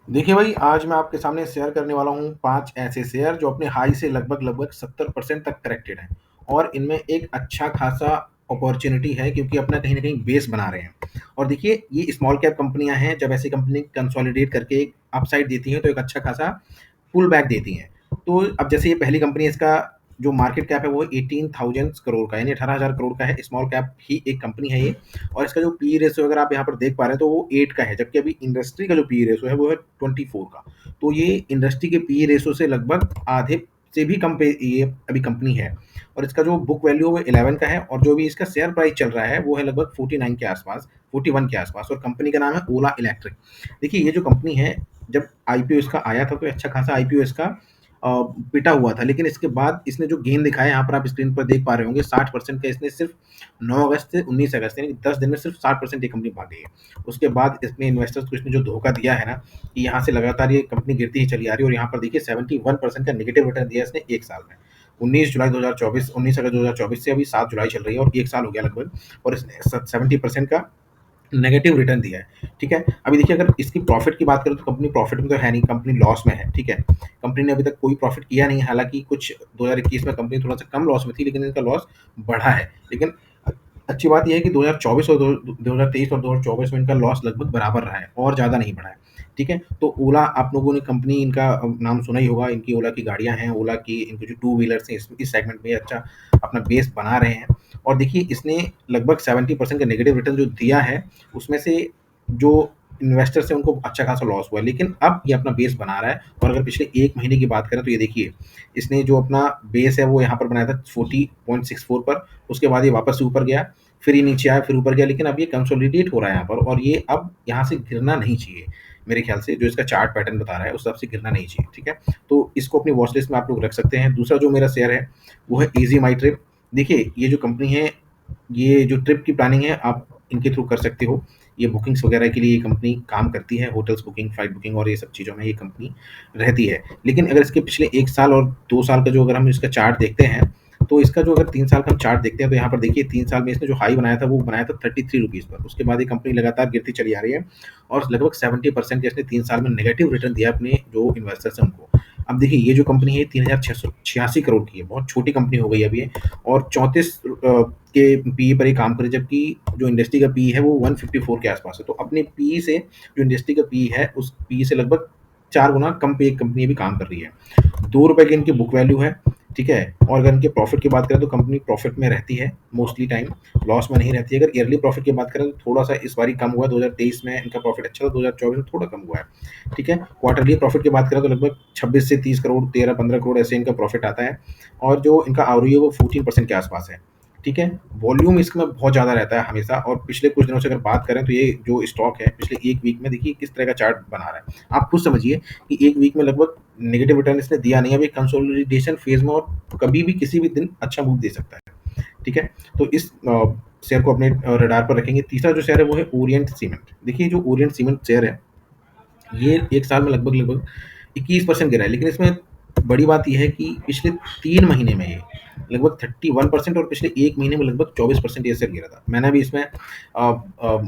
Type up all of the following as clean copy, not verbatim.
देखिए भाई, आज मैं आपके सामने शेयर करने वाला हूँ 5 ऐसे शेयर जो अपने हाई से लगभग 70% तक करेक्टेड हैं और इनमें एक अच्छा खासा अपॉर्च्युनिटी है क्योंकि अपना कहीं न कहीं बेस बना रहे हैं। और देखिए, ये स्मॉल कैप कंपनियाँ हैं, जब ऐसी कंपनी कंसोलिडेट करके एक अपसाइड देती हैं, तो एक अच्छा खासा पुल बैक देती हैं। तो अब जैसे ये पहली कंपनी है, इसका जो मार्केट कैप है वो 18,000 करोड़ का, यानी 18,000 करोड़ का है। स्मॉल कैप ही एक कंपनी है ये। और इसका जो पी रेशियो अगर आप यहाँ पर देख पा रहे हैं तो वो 8 का है, जबकि अभी इंडस्ट्री का जो पी रेशियो है वो है 24 का। तो ये इंडस्ट्री के पी रेशियो से लगभग आधे से भी कम पे ये अभी कंपनी है। और इसका जो बुक वैल्यू है वो 11 का है, और जो भी इसका शेयर प्राइस चल रहा है वो है लगभग 49 के आसपास, 41 के आसपास। और कंपनी का नाम है ओला इलेक्ट्रिक। देखिए, ये जो कंपनी है, जब आईपीओ इसका आया था तो अच्छा खासा आईपीओ इसका पिटा हुआ था, लेकिन इसके बाद इसने जो गेन दिखाया, यहाँ पर आप स्क्रीन पर देख पा रहे होंगे, 60% का इसने सिर्फ 9 अगस्त से 19 अगस्त, यानी 10 दिन में सिर्फ 60% ये कंपनी भाग गई है। उसके बाद इसने इन्वेस्टर्स को इसने जो धोखा दिया है ना, कि यहाँ से लगातार ये कंपनी गिरती ही चली आ रही है। और यहाँ पर देखिए 71% का नेगेटिव रिटर्न दिया इसने एक साल में। 19 जुलाई 2024, 19 अगस्त 2024 से अभी 7 जुलाई चल रही है और एक साल हो गया लगभग, और इसने 70% का नेगेटिव रिटर्न दिया है। ठीक है, अभी देखिए, अगर इसकी प्रॉफिट की बात करें तो कंपनी प्रॉफिट में तो है नहीं, कंपनी लॉस में है। ठीक है, कंपनी ने अभी तक कोई प्रॉफिट किया नहीं है। हालांकि कुछ 2021 में कंपनी थोड़ा सा कम लॉस में थी, लेकिन इनका लॉस बढ़ा है। लेकिन अच्छी बात यह है कि 2024 और 2023 और 2024 में इनका लॉस लगभग बराबर रहा है और ज़्यादा नहीं बढ़ा है। ठीक है, तो ओला, आप लोगों ने कंपनी इनका नाम सुना ही होगा। इनकी ओला की गाड़ियां हैं, ओला की इनकी जो टू व्हीलर्स हैं, इस सेगमेंट में ये अच्छा अपना बेस बना रहे हैं। और देखिए, इसने लगभग 70% का नेगेटिव रिटर्न जो दिया है, उसमें से जो इन्वेस्टर्स हैं उनको अच्छा खासा लॉस हुआ है, लेकिन अब ये अपना बेस बना रहा है। और अगर पिछले एक महीने की बात करें तो ये देखिए, इसने जो अपना बेस है वो यहाँ पर बनाया था 40.64 पर। उसके बाद ये वापस से ऊपर गया, फिर ये नीचे आया, फिर ऊपर गया, लेकिन अब ये कंसोलिडेट हो रहा है यहाँ पर, और ये अब यहाँ से गिरना नहीं चाहिए। मेरे ख्याल से जो इसका चार्ट पैटर्न बता रहा है उस हिसाब से गिरना नहीं चाहिए। ठीक है, तो इसको अपनी वॉच लिस्ट में आप लोग रख सकते हैं। दूसरा जो मेरा शेयर है वो है इजी माई ट्रिप। देखिए, ये जो कंपनी है, ये जो ट्रिप की प्लानिंग है आप इनके थ्रू कर सकते हो। ये बुकिंग्स वगैरह के लिए ये कंपनी काम करती है, होटल्स बुकिंग, फ्लाइट बुकिंग और ये सब चीज़ों में ये कंपनी रहती है। लेकिन अगर इसके पिछले 1 साल और 2 साल का जो अगर हम इसका चार्ट देखते हैं, तो इसका जो अगर 3 साल का हम चार्ट देखते हैं तो यहाँ पर देखिए 3 साल में इसने जो हाई बनाया था वो बनाया था 33 रुपीज़ पर। उसके बाद ये कंपनी लगातार गिरती चली आ रही है और लगभग 70% का इसने 3 साल में नेगेटिव रिटर्न दिया अपने जो इन्वेस्टर्स हैं उनको। अब देखिए, ये जो कंपनी है 3,686 करोड़ की है, बहुत छोटी कंपनी हो गई है अभी ये। और 34 के पीई पर ये काम करे, जबकि जो इंडस्ट्री का पीई है वो 154 के आसपास है। तो अपने पीई से, जो इंडस्ट्री का पीई है उस पीई से लगभग 4 गुना कम पे एक कंपनी अभी काम कर रही है। ₹2 की इनकी बुक वैल्यू है। ठीक है, और अगर इनके प्रॉफिट की बात करें तो कंपनी प्रॉफिट में रहती है मोस्टली टाइम, लॉस में नहीं रहती है। अगर ईयरली प्रॉफिट की बात करें तो थोड़ा सा इस बारी कम हुआ है। 2023 में इनका प्रॉफिट अच्छा था, 2024 में थोड़ा कम हुआ है। ठीक है, क्वार्टरली प्रॉफिट की बात करें तो लगभग 26 से 30 करोड़, 13-15 करोड़ ऐसे इनका प्रॉफिट आता है। और जो इनका आरओई है वो 14% के आसपास है। ठीक है, वॉल्यूम इसमें बहुत ज़्यादा रहता है हमेशा। और पिछले कुछ दिनों से अगर बात करें तो ये जो स्टॉक है पिछले एक वीक में देखिए किस तरह का चार्ट बना रहा है। आप खुद समझिए कि एक वीक में लगभग नेगेटिव रिटर्न इसने दिया नहीं है। अभी कंसोलिडेशन फेज में, और कभी भी किसी भी दिन अच्छा मूव दे सकता है। ठीक है, तो इस शेयर को अपने रडार पर रखेंगे। तीसरा जो शेयर है वो है ओरिएंट सीमेंट। देखिए, जो ओरिएंट सीमेंट शेयर है, ये एक साल में लगभग लगभग 21% गिरा है, लेकिन इसमें बड़ी बात यह है कि पिछले 3 महीने में ये लगभग 31%, और पिछले एक महीने में लगभग 24% ये शेयर गिरा था। मैंने भी इसमें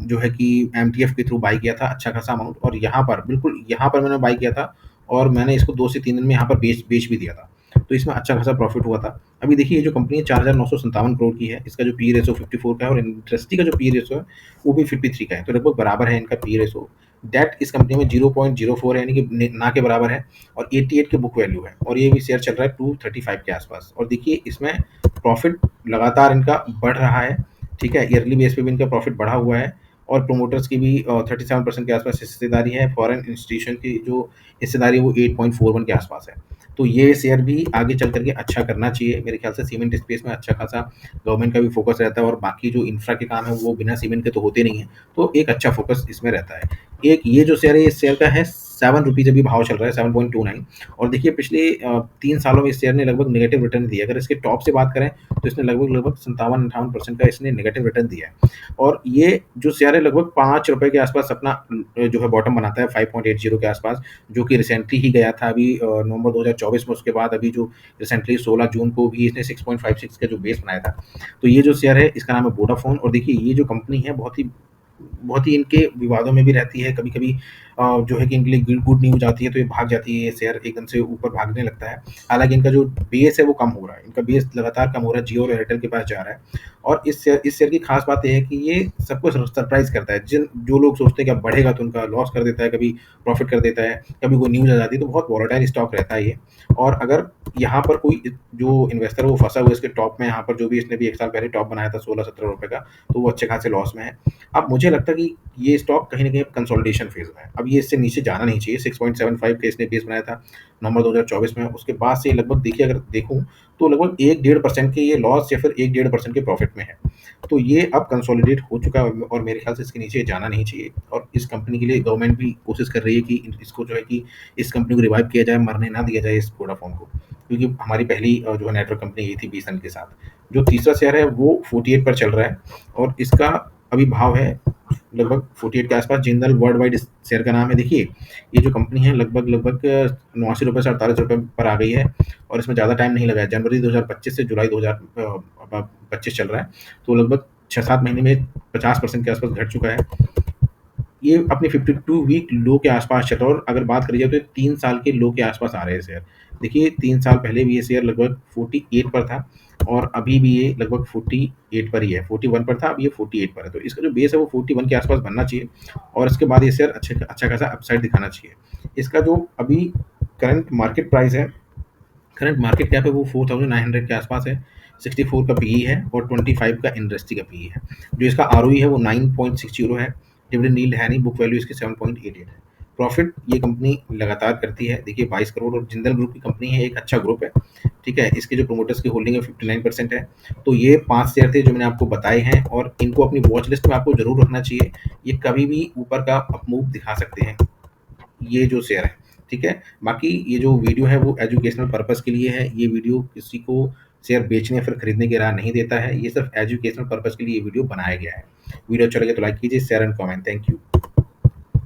जो है कि एमटीएफ के थ्रू बाई किया था अच्छा खासा अमाउंट, और यहाँ पर बिल्कुल यहाँ पर मैंने बाई किया था, और मैंने इसको 2 से 3 दिन में यहाँ पर बेच बेच भी दिया था। तो इसमें अच्छा खासा प्रॉफिट हुआ था। अभी देखिए, ये जो कंपनी है 4,957 करोड़ की है। इसका जो पी रेशो 54 का है, और इंडस्ट्री का जो पी रेशो है वो भी 53 का है। तो लगभग बराबर है इनका पी रेशो। डेट इस कंपनी में 0.04 है, यानी कि ना के बराबर है। और 88 की बुक वैल्यू है, और ये भी शेयर चल रहा है 235 के आसपास। और देखिए, इसमें प्रॉफिट लगातार इनका बढ़ रहा है। ठीक है, ईयरली बेस पे भी इनका प्रॉफिट बढ़ा हुआ है। और प्रोमोटर्स की भी 37% के आसपास हिस्सेदारी है। फॉरेन इंस्टीट्यूशन की जो हिस्सेदारी है वो 8.41 के आसपास है। तो ये शेयर भी आगे चल करके अच्छा करना चाहिए मेरे ख्याल से। सीमेंट स्पेस में अच्छा खासा गवर्नमेंट का भी फोकस रहता है, और बाकी जो इंफ्रा के काम है वो बिना सीमेंट के तो होते नहीं है। तो एक अच्छा फोकस इसमें रहता है। एक ये जो शेयर है, इस शेयर का है 7 रुपीज़ अभी भाव चल रहा है, 7.29। और देखिए, पिछले 3 सालों में इस शेयर ने लगभग नेगेटिव रिटर्न दिया है। अगर इसके टॉप से बात करें तो इसने लगभग लगभग 57-58% का इसने नेगेटिव रिटर्न दिया है। और ये जो शेयर है लगभग ₹5 के आसपास अपना जो है बॉटम बनाता है, 5.80 के आसपास, जो कि रिसेंटली ही गया था अभी नवंबर 2024 में। उसके बाद अभी जो रिसेंटली 16 जून को भी इसने 6.56 का जो बेस बनाया था। तो ये जो शेयर है इसका नाम है वोडाफोन। और देखिए, ये जो कंपनी है बहुत ही इनके विवादों में भी रहती है, कभी-कभी जो है कि इनके लिए गुड न्यूज़ आती है तो ये भाग जाती है, ये शेयर एकदम से ऊपर भागने लगता है। हालाँकि इनका जो बेस है वो कम हो रहा है, इनका बेस लगातार कम हो रहा है, जियो और एयरटेल के पास जा रहा है। और इस शेयर की खास बात ये है कि ये सबको सरप्राइज़ करता है। जिन जो लोग सोचते हैं कि अब बढ़ेगा तो उनका लॉस कर देता है, कभी प्रॉफ़िट कर देता है, कभी कोई न्यूज़ आ जाती है, तो बहुत वोलेटाइल स्टॉक रहता है ये। और अगर यहाँ पर कोई जो इन्वेस्टर है वो फँसा हुआ है इसके टॉप में, यहाँ पर जो भी इसने भी 1 साल पहले टॉप बनाया था ₹16-17 का, तो वो अच्छे खासे लॉस में है। अब मुझे लगता है कि ये स्टॉक कहीं न कहीं कंसोलिडेशन फ़ेज़ में है। अब ये इससे नीचे जाना नहीं चाहिए, 6.75 का इसने बेस बनाया था नवंबर 2024 में, उसके बाद से लगभग देखिए, अगर देखूँ तो लगभग 1 डेढ़ % के ये लॉस या फिर 1 डेढ़ % के प्रॉफ़िट में है। तो ये अब कंसोलिडेट हो चुका है और मेरे ख़्याल से इसके नीचे जाना नहीं चाहिए। और इस कंपनी के लिए गवर्नमेंट भी कोशिश कर रही है कि इसको जो है कि इस कंपनी को रिवाइव किया जाए, मरने ना दिया जाए इस वोडाफ़ोन को। क्योंकि हमारी पहली जो है नेटवर्क कंपनी यही थी बीएसएनएल के साथ। जो तीसरा शेयर है वो 48 पर चल रहा है और इसका अभी भाव है लगभग 48 के आसपास। जिंदल वर्ल्ड वाइड इस शेयर का नाम है। देखिए, ये जो कंपनी है लगभग ₹89 से ₹48 पर आ गई है और इसमें ज़्यादा टाइम नहीं लगा है। जनवरी 2025 से जुलाई 2025 चल रहा है, तो लगभग 6-7 महीने में 50% के आसपास घट चुका है। ये अपने 52 वीक लो के आसपास चल रहा है और अगर बात करी जाए तो 3 साल के लो के आसपास आ रहे हैं शेयर। देखिए, 3 साल पहले भी ये शेयर लगभग 48 पर था और अभी भी ये लगभग 48 पर ही है। 41 पर था, अब ये 48 पर है। तो इसका जो बेस है वो 41 के आसपास बनना चाहिए और इसके बाद ये शेयर अच्छा खासा अपसाइड दिखाना चाहिए। इसका जो अभी करंट मार्केट प्राइस है, करंट मार्केट कैप है, वो 4900 के आसपास है। 64 का पीई है और 25 का इंडस्ट्री का पीई है। जो इसका आरओई है वो 9.60 है। डिविडेंड यील्ड है नहीं, बुक वैल्यू इसकी 7.88 है। प्रॉफिट ये कंपनी लगातार करती है। देखिए, 22 करोड़ और जिंदल ग्रुप की कंपनी है, एक अच्छा ग्रुप है। ठीक है, इसके जो प्रोमोटर्स की होल्डिंग है 59% है। तो ये 5 शेयर थे जो मैंने आपको बताए हैं और इनको अपनी वॉच लिस्ट में आपको जरूर रखना चाहिए। ये कभी भी ऊपर का अप मूव दिखा सकते हैं, ये जो शेयर है। ठीक है, बाकी ये जो वीडियो है वो एजुकेशनल पर्पस के लिए है। ये वीडियो किसी को शेयर बेचने या फिर खरीदने की राय नहीं देता है। ये सिर्फ एजुकेशनल पर्पस के लिए ये वीडियो बनाया गया है। वीडियो अच्छा लगे तो लाइक कीजिए, share and comment. Thank you.